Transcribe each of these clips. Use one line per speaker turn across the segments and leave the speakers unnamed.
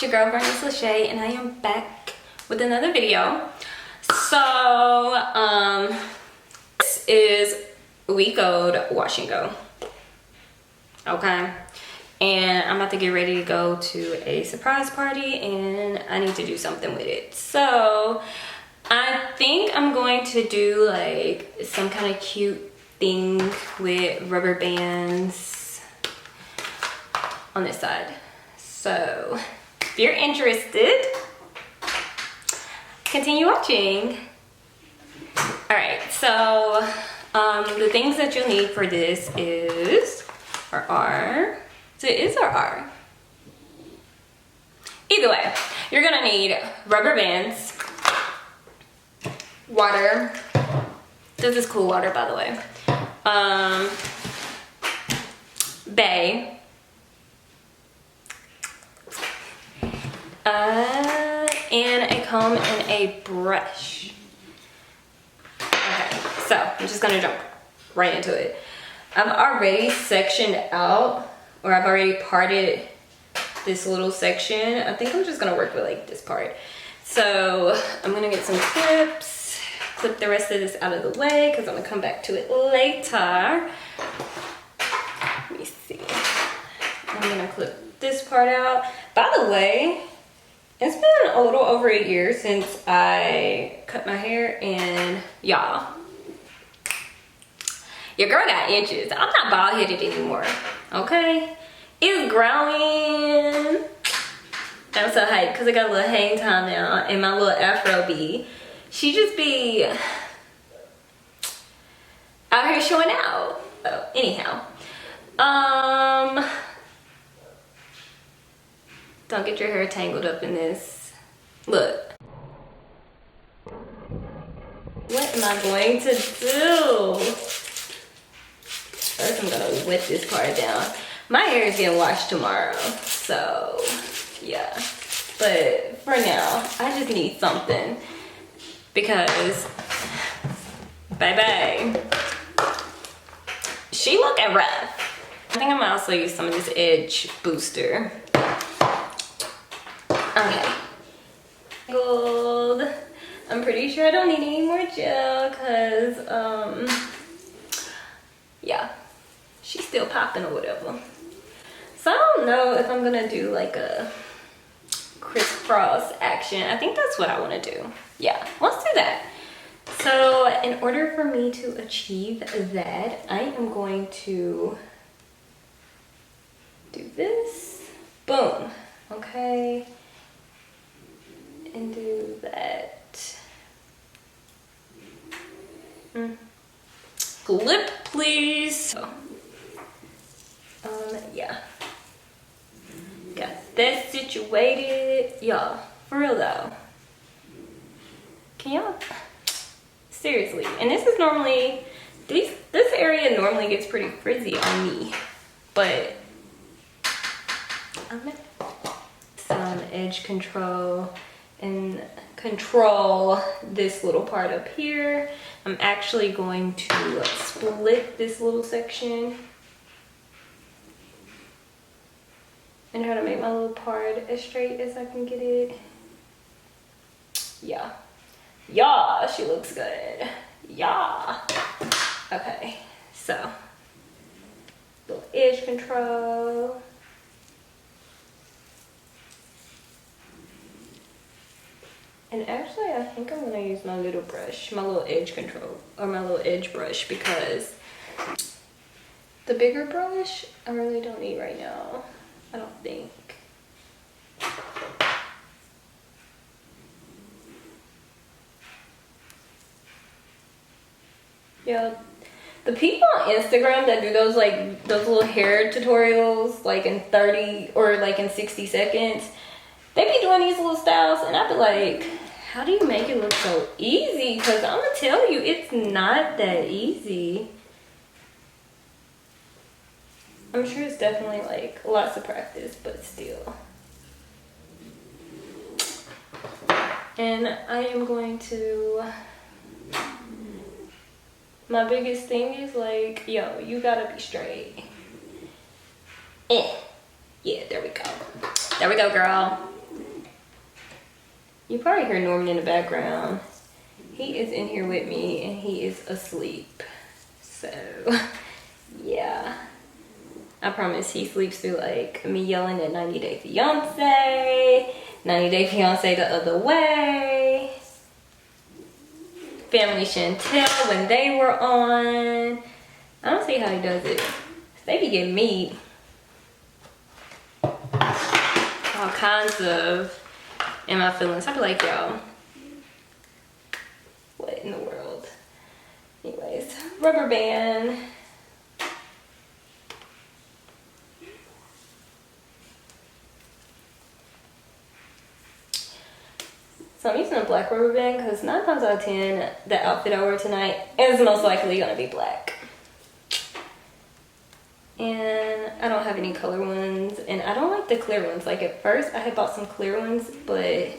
your girlfriend is Lachey, and I am back with another video. So this is week old wash and go. Okay, and I'm about to get ready to go to a surprise party, and I need to do something with it. So I think I'm going to do like some kind of cute thing with rubber bands on this side. So if you're interested, continue watching. All right, so the things that you'll need for this is R. So it is R. Either way, you're gonna need rubber bands, water. This is cool water, by the way. Bay. And a comb and a brush. Okay, so I'm just gonna jump right into it. I've already sectioned out, or I've already parted this little section. I think I'm just gonna work with like this part. So I'm gonna get some clips, clip the rest of this out of the way because I'm gonna come back to it later. Let me see. I'm gonna clip this part out. By the way, it's been a little over a year since I cut my hair, and y'all, your girl got inches. I'm not bald-headed anymore, okay? It's growing. I'm so hyped because I got a little hang time now, and my little Afro bee, she just be out here showing out. Oh, anyhow, don't get your hair tangled up in this. Look. What am I going to do? First, I'm gonna wet this part down. My hair is getting washed tomorrow, so yeah. But for now, I just need something because, baby, she looking rough. I think I'm gonna also use some of this edge booster. Okay. Gold. I'm pretty sure I don't need any more gel because yeah, she's still popping or whatever. So I don't know if I'm gonna do like a crisscross action. I think that's what I want to do. Yeah, let's do that. So in order for me to achieve that, I am going to do this. Boom. Okay. And do that. Clip, please. Yeah. Got that situated. Y'all, for real though. Can y'all? Seriously. And this is normally, this area normally gets pretty frizzy on me. But I'm gonna some edge control and control this little part up here. I'm actually going to split this little section and try to make my little part as straight as I can get it. Yeah. Yeah, she looks good. Yeah. Okay, so little edge control. And actually, I think I'm gonna use my little brush, my little edge control, or my little edge brush, because the bigger brush, I really don't need right now. I don't think. Yeah, the people on Instagram that do those like those little hair tutorials like in 30 or like in 60 seconds, they be doing these little styles, and I be like, how do you make it look so easy? Because I'm gonna tell you, it's not that easy. I'm sure it's definitely like lots of practice, but still. And I am going to, my biggest thing is like, yo, you gotta be straight. Yeah, there we go. There we go, girl. You probably hear Norman in the background. He is in here with me and he is asleep. So, yeah. I promise he sleeps through like me yelling at 90 Day Fiance, 90 Day Fiance the other way, Family Chantel when they were on. I don't see how he does it. They be getting me all kinds of in my feelings. I be like, yo, what in the world? Anyways, rubber band. So I'm using a black rubber band because 9 times out of 10, the outfit I wear tonight is most likely gonna be black. And I don't have any color ones, and I don't like the clear ones. Like at first I had bought some clear ones, but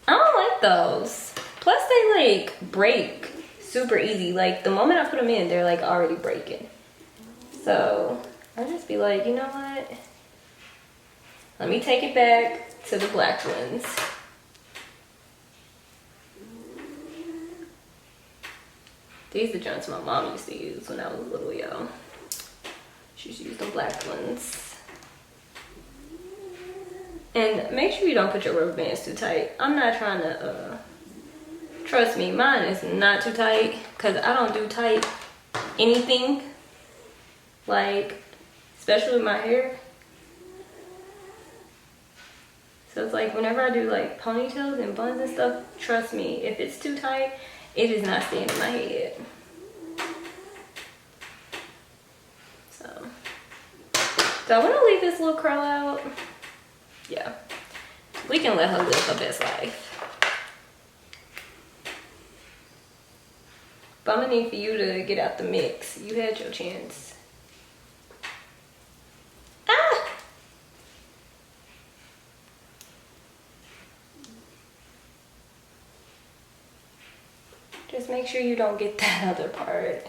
I don't like those. Plus they like break super easy. Like the moment I put them in, they're like already breaking. So I just be like, you know what? Let me take it back to the black ones. These are the joints my mom used to use when I was little, yo. She used to use the black ones. And make sure you don't put your rubber bands too tight. I'm not trying to, trust me, mine is not too tight because I don't do tight anything. Like, especially with my hair. So it's like whenever I do like ponytails and buns and stuff, trust me, if it's too tight, it is not staying in my head. So I want to leave this little curl out. Yeah, we can let her live her best life. But I'm gonna need for you to get out the mix. You had your chance. Ah! Just make sure you don't get that other part.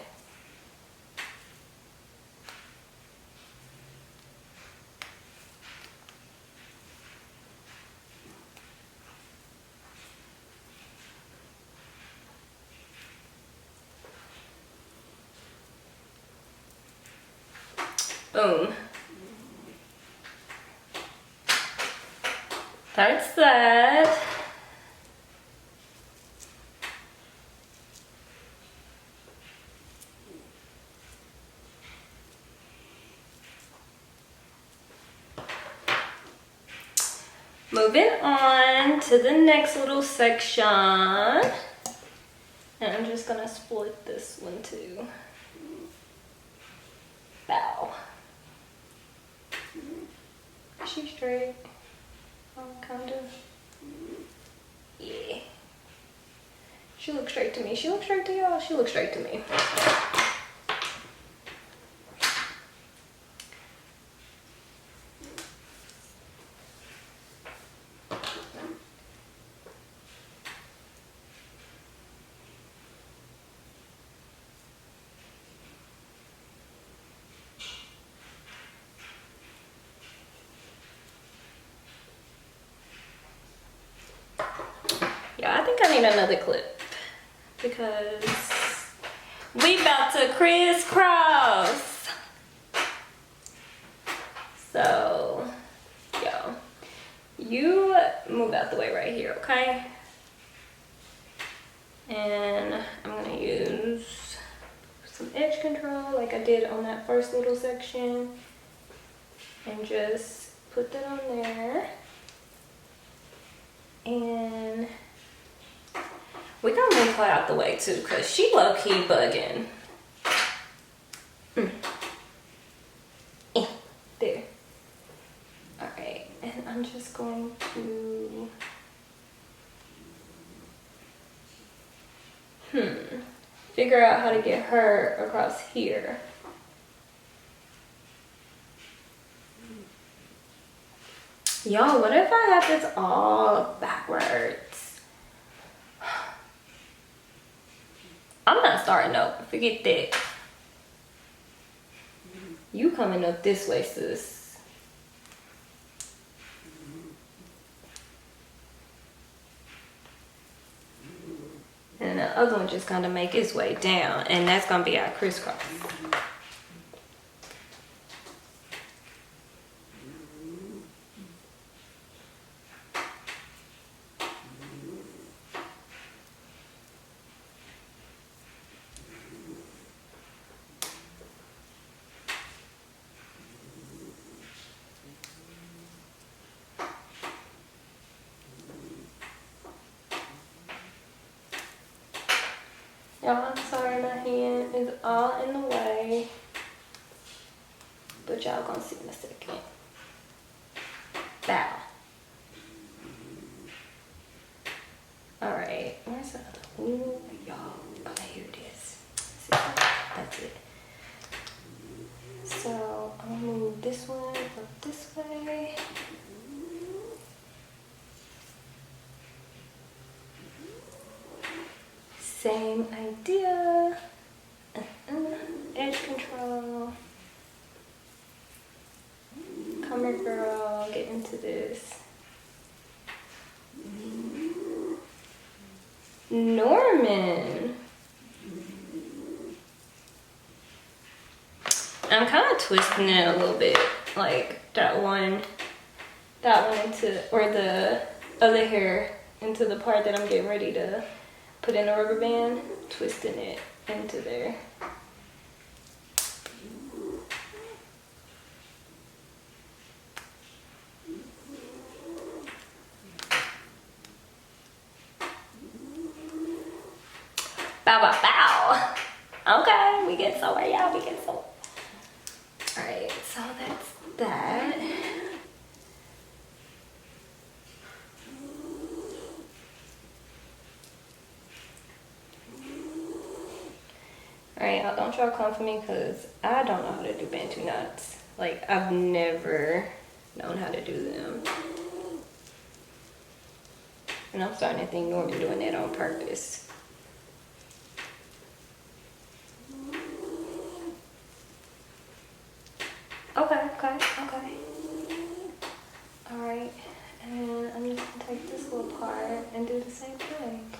Boom. Third set. Moving on to the next little section. And I'm just gonna split this one too. Bow. Is she straight? Kind of. Yeah. She looks straight to me. She looks straight to y'all. She looks straight to me. Yeah, I think I need another clip because we about to crisscross. So, yo, you move out the way right here, okay? And I'm gonna use some edge control like I did on that first little section and just put that on there. And we gonna move her out the way too, cause she low-key bugging. There. Alright, and I'm just going to figure out how to get her across here. Yo, what if I have this all backwards? I'm not starting up. Forget that. You coming up this way, sis. other one just gonna make its way down, and that's gonna be our crisscross. Y'all, I'm sorry my hand is all in the way, but y'all gonna see in a second. Bow. Alright, where's the other? Ooh, y'all. Okay, here it is. See, that's it. So, I'm gonna move this one up this way. Same idea. Edge control. Come here, girl. Get into this. Norman. I'm kind of twisting it a little bit, like that one into, or the other hair into the part that I'm getting ready to put in a rubber band, twisting it into there. Bow, bow, bow. Okay, we get somewhere, y'all, we get somewhere. Alright, so that's that. Alright, y'all, don't y'all come for me because I don't know how to do bantu knots. Like, I've never known how to do them. And I'm starting to think Norman doing that on purpose. Okay. Alright, and I'm just gonna take this little part and do the same thing.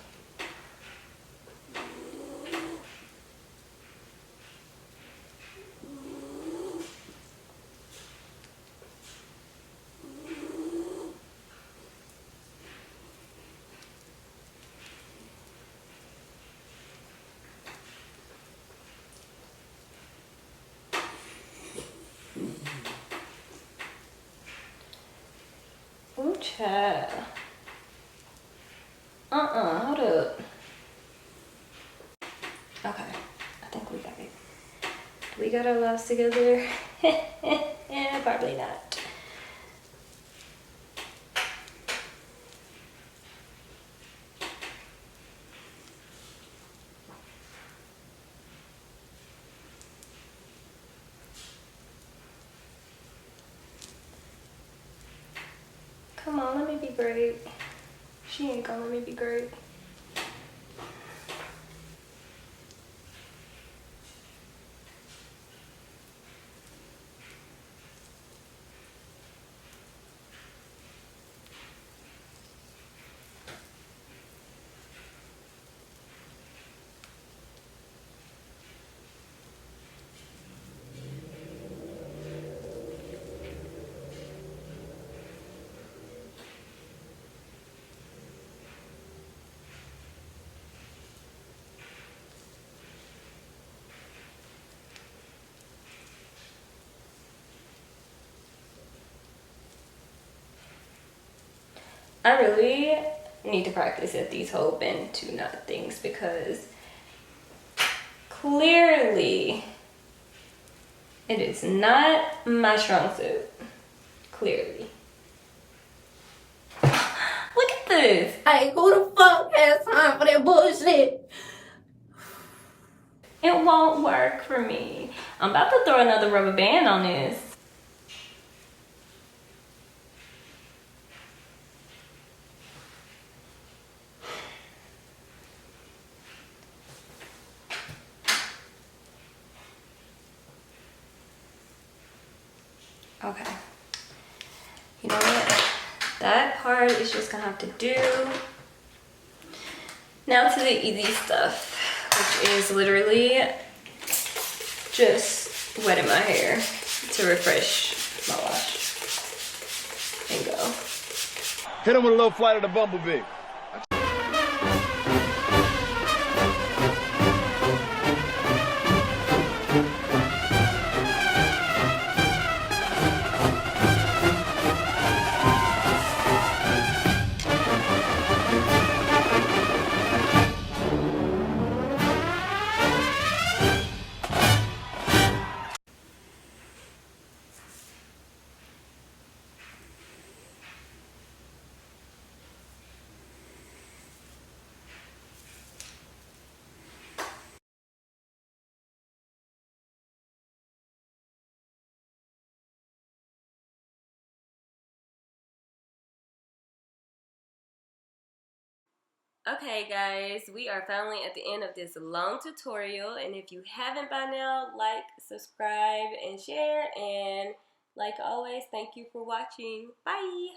Ooh, child. Hold up. Okay, I think we got it. Do we got our lives together? Probably not. Come on, let me be great. She ain't gonna let me be great. I really need to practice at these whole bantu knot things because clearly it is not my strong suit. Clearly. Look at this.
Hey, who the fuck has time for that bullshit?
It won't work for me. I'm about to throw another rubber band on this. Okay. You know what? That part is just gonna have to do. Now to the easy stuff, which is literally just wetting my hair to refresh my wash and go.
Hit him with a little flight of the Bumble Bee.
Okay guys, we are finally at the end of this long tutorial, and if you haven't by now, like, subscribe, and share, and like always, thank you for watching. Bye!